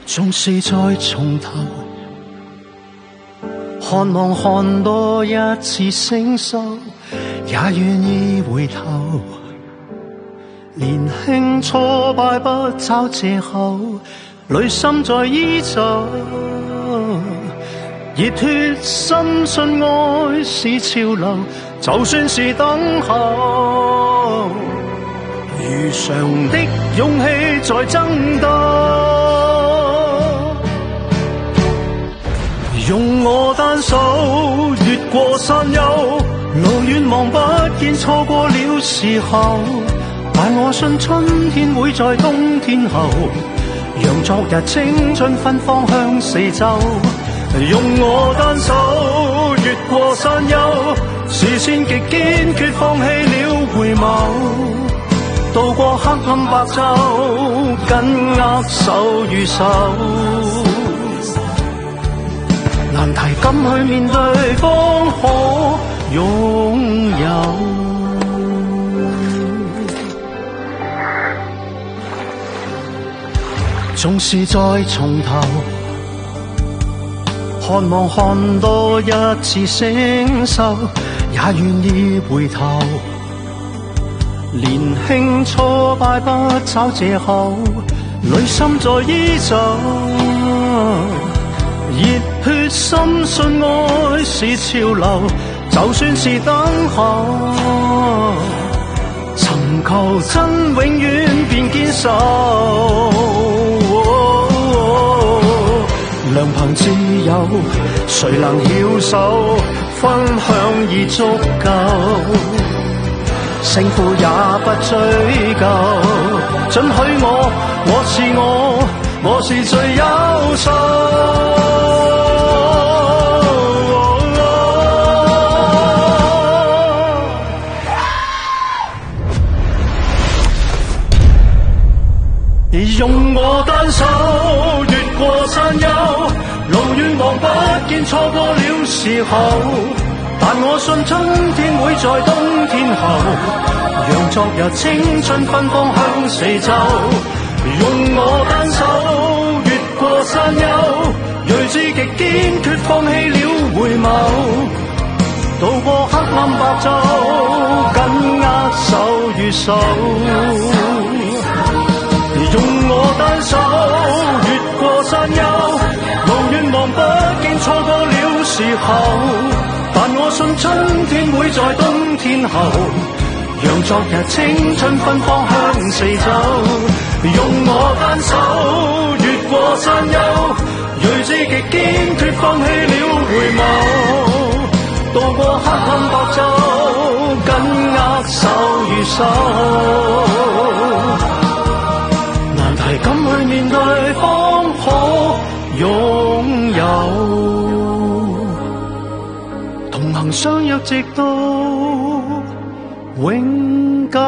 縱是再從頭，渴望看多一次星宿，也願意回頭。年輕挫敗不找藉口，淚心在依舊。熱血深信愛是潮流，就算是等候，如常的勇氣在爭鬥。用我單手越過山丘，路遠望不見，錯過了時候，但我信春天會在冬天後，讓昨日青春芬芳向四周。用我單手越過山丘，視線極堅決，放棄了回眸，渡過黑暗白晝，緊握手與手。難題敢去面對，方可擁有。縱是再從頭，渴望看多一次星宿，也願意回頭。年輕挫敗不找藉口，淚心在依舊。熱血深信愛是潮流，就算是等候，尋求真永遠便堅守。良朋自有，誰能翹手？分享已足夠，勝負也不追究。准許我是我是最優秀。用我單手越過山丘，路遠望不見，錯過了時候，但我信春天會在冬天後，讓昨日青春芬芳向四周。用我單手越過山丘，睿智極堅決，放棄了回眸，渡過黑暗白晝，緊握手與手。用我單手越過山丘，路遠望不見，錯過了時候，但我信春天會在冬天後，讓昨日青春芬芳向四周。用我單手越過山丘，睿智極堅決，放棄了回眸，渡過黑暗白晝，緊握手與手。敢去面對，方可擁有，同行相約直到永久。